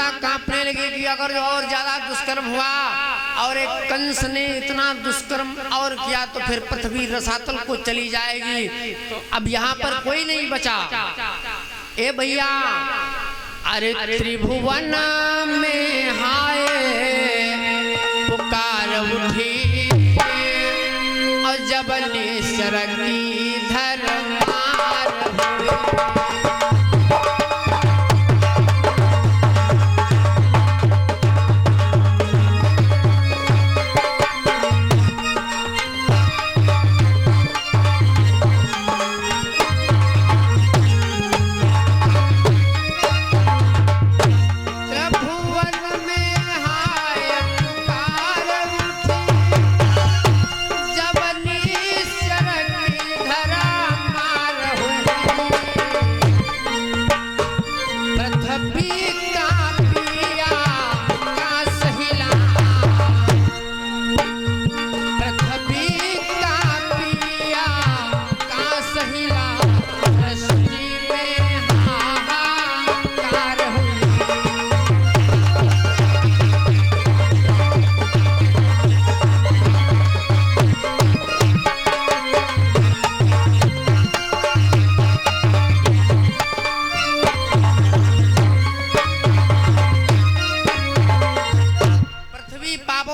मादा कांपने लगी कि अगर और ज्यादा दुष्कर्म हुआ और एक कंस ने इतना दुष्कर्म और किया तो फिर पृथ्वी रसातल को चली जाएगी। तो अब यहाँ पर कोई नहीं बचा। ए भैया, अरे त्रिभुवन में हाय पुकार उठी और जब निश्चर की धर्मार हुई।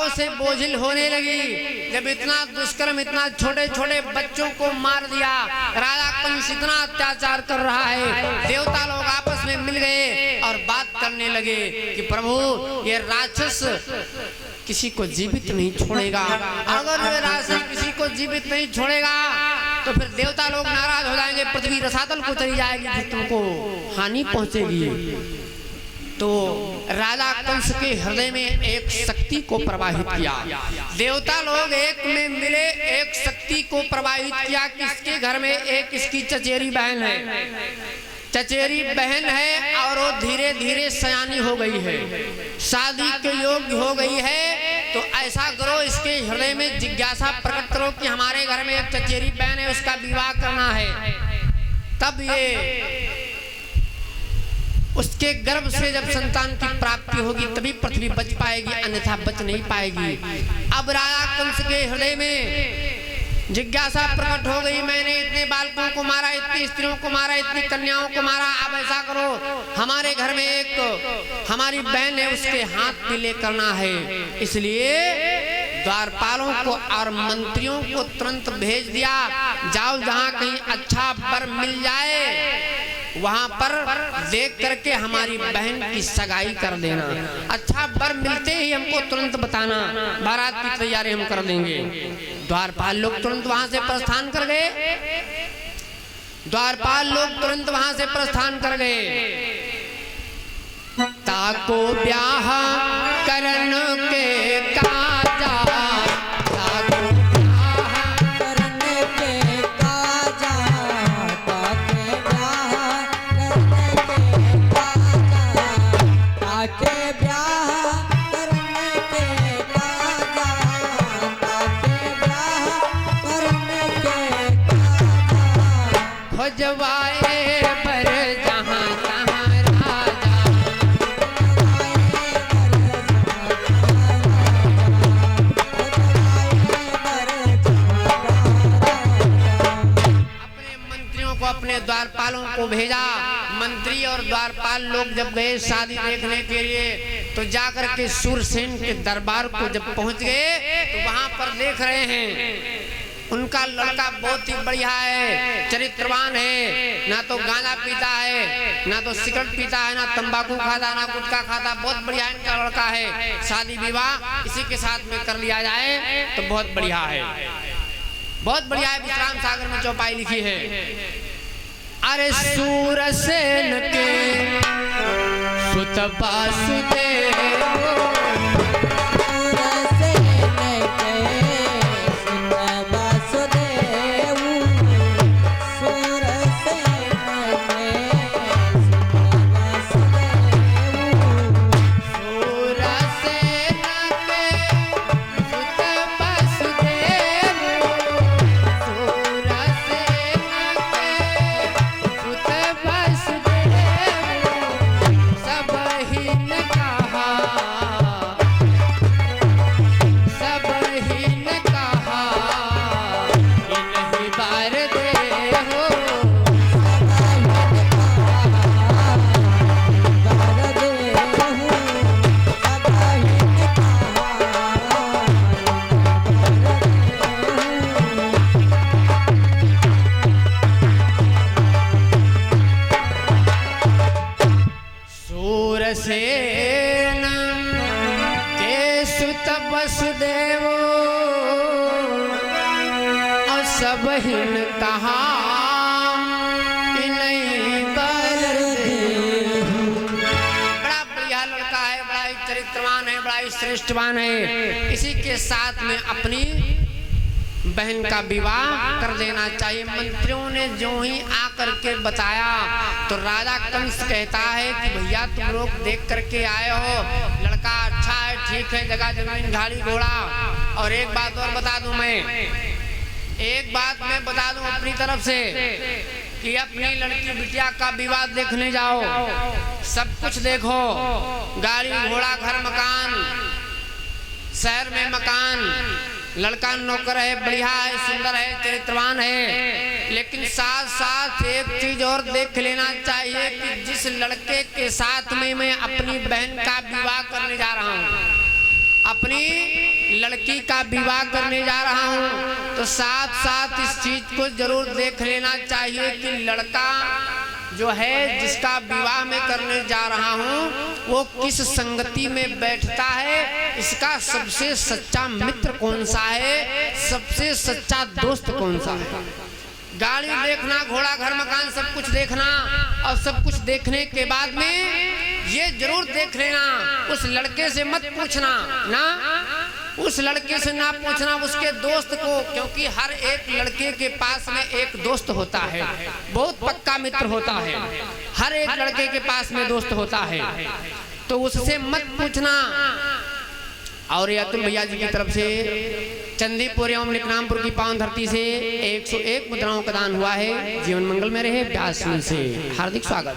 से बोझिल होने लगी। जब इतना दुष्कर्म, इतना छोटे छोटे बच्चों को मार दिया, राजा कंस इतना अत्याचार कर रहा है, देवता लोग आपस में मिल गए और बात करने लगे कि प्रभु ये राक्षस किसी को जीवित नहीं छोड़ेगा, अगर ये राक्षस किसी को जीवित नहीं छोड़ेगा तो फिर देवता लोग नाराज हो जाएंगे, पृथ्वी रसातल को चली जाएगी, फिर तुमको हानि पहुंचेगी। तो राजा कंस के हृदय में एक शक्ति को प्रवाहित किया। देवता लोग एक में मिले, एक शक्ति को प्रवाहित किया कि इसके घर में एक इसकी चचेरी बहन है, चचेरी बहन है और वो धीरे धीरे सयानी हो गई है, शादी के योग्य हो गई है। तो ऐसा करो, इसके हृदय में जिज्ञासा प्रकट करो कि हमारे घर में एक चचेरी बहन है, उसका विवाह करना है। तब ये उसके गर्भ से जब संतान की प्राप्ति होगी तभी पृथ्वी बच पाएगी, अन्यथा बच नहीं पाएगी। अब राजा कंस के हृदय में जिज्ञासा प्रकट हो गई, मैंने इतने बालकों को मारा, इतनी स्त्रियों को मारा, इतनी कन्याओं को मारा, अब ऐसा करो हमारे घर में एक हमारी बहन है, उसके हाथ पीले करना है। इसलिए द्वारपालों को और मंत्रियों को तुरंत भेज दिया, जाओ जहाँ कहीं अच्छा वर मिल जाए वहां पर देख करके हमारी बहन की सगाई कर देना, अच्छा वर मिलते ही हमको तुरंत बताना, बारात की तैयारी हम कर देंगे। द्वारपाल लोग तुरंत वहां से प्रस्थान कर गए, द्वारपाल लोग तुरंत वहां से प्रस्थान कर गए। ताको ब्याह करन के काजा, खोजवाए पर जहाँ तहाँ राजा, अपने मंत्रियों को, अपने द्वारपालों को भेजा। मंत्री और द्वारपाल लोग जब गए शादी देखने के लिए तो जाकर के सूरसेन के दरबार को जब पहुंच गए तो वहां पर देख रहे हैं उनका लड़का बहुत ही बढ़िया है, चरित्रवान है, ना तो गांजा पीता है, ना तो सिगरेट पीता है, ना तंबाकू खाता, ना गुटखा खाता, बहुत बढ़िया इनका लड़का है। शादी विवाह इसी के साथ में कर लिया जाए तो बहुत बढ़िया है, बहुत बढ़िया है। विश्राम सागर में चौपाई लिखी है, अरे सूरसेन के सुत वासुदेव, सब ही सूरसेन के सुत वसुदेव और सब हिन कहा नहीं कर दे। बड़ा बढ़िया लड़का है, बड़ा चरित्रवान है, बड़ा श्रेष्ठवान है, इसी के साथ में अपनी बहन का विवाह कर देना चाहिए। मंत्रियों ने जो ही आकर के बताया तो राजा कंस कहता है कि भैया तुम लोग देख करके आए हो, लड़का अच्छा है, ठीक है, जगह जमीन गाड़ी घोड़ा। और एक बात और बता दूं, एक बात मैं बता दूं अपनी तरफ से कि अपनी लड़की बिटिया का विवाह देखने जाओ, सब कुछ देखो, गाड़ी घोड़ा घर मकान, शहर में मकान, लड़का नौकर है, बढ़िया है, सुंदर है, चरित्रवान है, लेकिन साथ साथ एक चीज और देख लेना चाहिए कि जिस लड़के के साथ में मैं अपनी बहन का विवाह करने जा रहा हूँ, अपनी लड़की का विवाह करने जा रहा हूँ, तो साथ साथ इस चीज को जरूर देख लेना चाहिए कि लड़का जो है जिसका विवाह में करने जा रहा हूँ वो किस संगति में बैठता है, इसका सबसे सच्चा मित्र कौन सा है, सबसे सच्चा दोस्त कौन सा है। गाड़ी देखना, घोड़ा घर मकान सब कुछ देखना, और सब कुछ देखने के बाद में ये जरूर देख लेना, उस लड़के से मत पूछना ना, उस लड़के से ना पूछना उसके दोस्त को, क्योंकि हर एक लड़के के पास में एक दोस्त होता है, बहुत पक्का मित्र होता है, हर एक लड़के के पास में दोस्त होता है, तो उससे मत पूछना। और ये अतुल भैया जी की तरफ से चंदीपुर एवं निकनामपुर की पावन धरती से 101 मुद्राओं का दान हुआ है। जीवन मंगल में रहे। व्यास से हार्दिक स्वागत।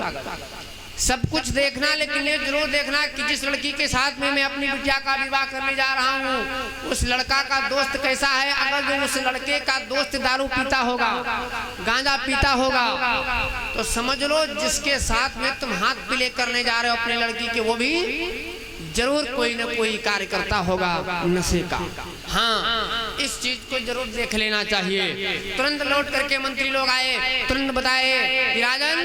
सब कुछ देखना, लेकिन ये जरूर देखना कि जिस लड़की के साथ में मैं अपनी बिटिया का विवाह करने जा रहा हूँ उस लड़का का दोस्त कैसा है। अगर जो उस लड़के का दोस्त दारू पीता होगा, गांजा पीता होगा, तो समझ लो जिसके साथ में तुम हाथ पीले करने जा रहे हो अपनी लड़की के, वो भी जरूर कोई न कोई कार्य करता होगा नशे का। हाँ, इस चीज को जरूर देख लेना चाहिए। तुरंत लौट करके मंत्री लोग आए, तुरंत बताए कि राजन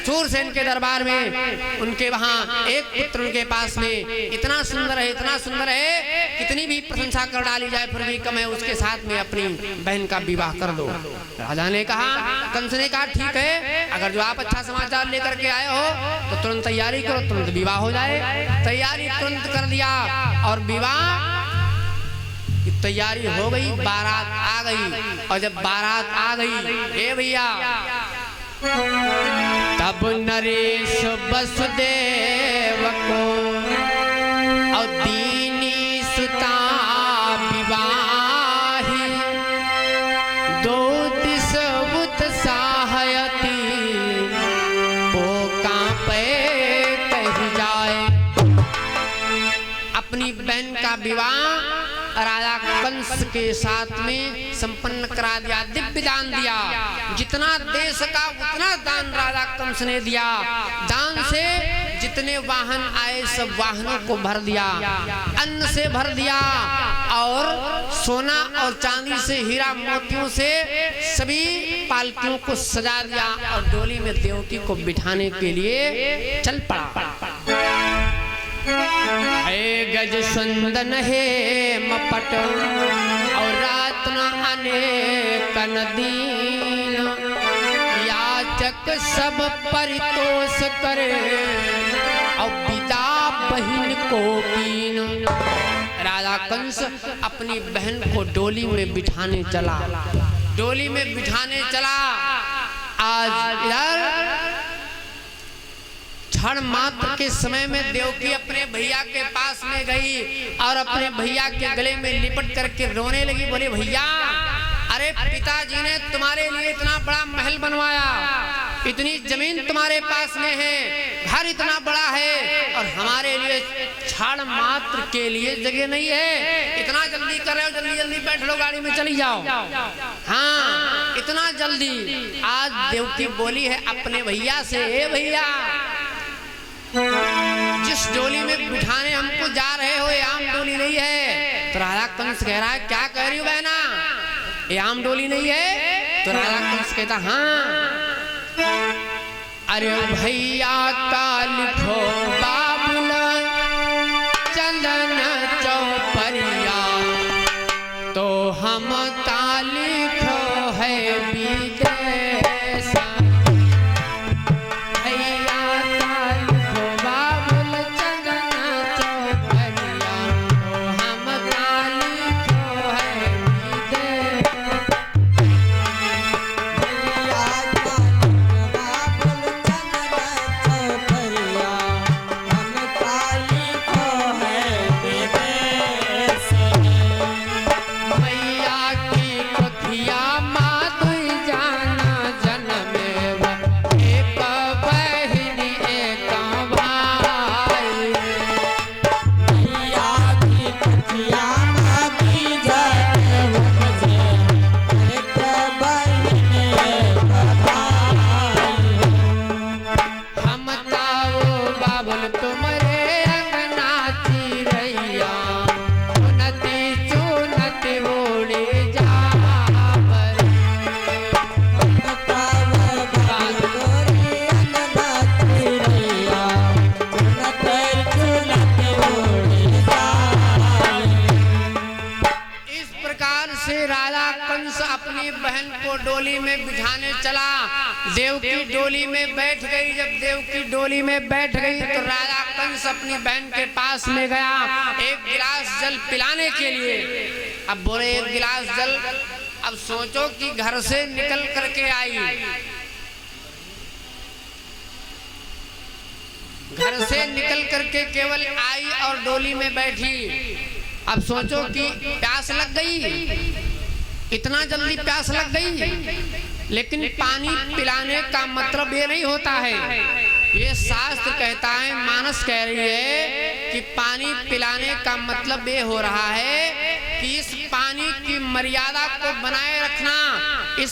सूरसेन के दरबार में उनके वहाँ एक पुत्र उनके पास में इतना सुंदर है, इतना सुंदर है, कितनी भी प्रशंसा कर डाली जाए फिर भी कम है, उसके साथ में अपनी बहन का विवाह कर दो। राजा ने कहा, कंस ने कहा ठीक है, अगर जो आप अच्छा समाचार लेकर के आए हो तो तुरंत तैयारी करो, तुरंत विवाह हो जाए। तैयारी तुरंत कर दिया और विवाह की तैयारी हो गई, बारात आ गई। और जब बारात आ गई, ए भैया, तब नरेश वसुदेव को और दीनी सुता विवाही, दो दिस उत्साहयती पोका पे कह जाए। अपनी बहन का विवाह राजा कंस के साथ में संपन्न करा दिया, दिव्य दान दिया। जितना देश का उतना दान राजा कंस ने दिया। दान से जितने वाहन आए सब वाहनों को भर दिया, अन्न से भर दिया, और सोना और चांदी से, हीरा मोतियों से सभी पालकियों को सजा दिया और डोली में देवकी को बिठाने के लिए चल पड़ा। गज सुंदन है मपट और रातना अनेक नदीन, याचक सब परितोष करे और पिता बहन को कीन। राजा कंस अपनी बहन को डोली में बिठाने चला, डोली में बिठाने चला। आज इधर क्षण मात्र के समय में देवकी अपने भैया के पास में गई और अपने भैया के गले में लिपट करके रोने लगी। बोले, भैया, अरे पिताजी ने तुम्हारे लिए इतना बड़ा महल बनवाया, इतनी जमीन तुम्हारे पास में है, घर इतना बड़ा है, और हमारे लिए क्षण मात्र के लिए जगह नहीं है। इतना जल्दी कर रहे हो, जल्दी जल्दी बैठ लो, गाड़ी में चली जाओ। हाँ, इतना जल्दी। आज देवकी बोली है अपने भैया से, ए भैया, जिस डोली में बिठाने हमको जा रहे हो ये आम डोली नहीं है। तो राजा कंस कह रहा है, क्या कह रही हो बहना, ये आम डोली नहीं है। तो राजा कंस कहता, हाँ, अरे भैया का लिखो बाबुल चंदन चौपरिया, तो हम का लिखो है विदेश। भैया का लिखो बाबुल चंदन चौपरिया, तो हम का लिखो है विदेश। अपनी बहन को डोली में बिठाने चला। देव की डोली में बैठ गई। जब देव की डोली में बैठ गई तो राजा कंस अपनी बहन के पास में गया एक गिलास जल पिलाने के लिए। अब बोले एक गिलास जल। अब सोचो कि घर से निकल करके आई, घर से निकल करके केवल आई और डोली में बैठी। अब सोचो कि प्यास लग गई, इतना जल्दी प्यास लग गई। लेकिन पानी पिलाने का मतलब ये नहीं होता है। ये शास्त्र कहता है, मानस कह रही है कि पानी पिलाने का मतलब ये हो रहा है कि इस पानी की मर्यादा को बनाए रखना, इस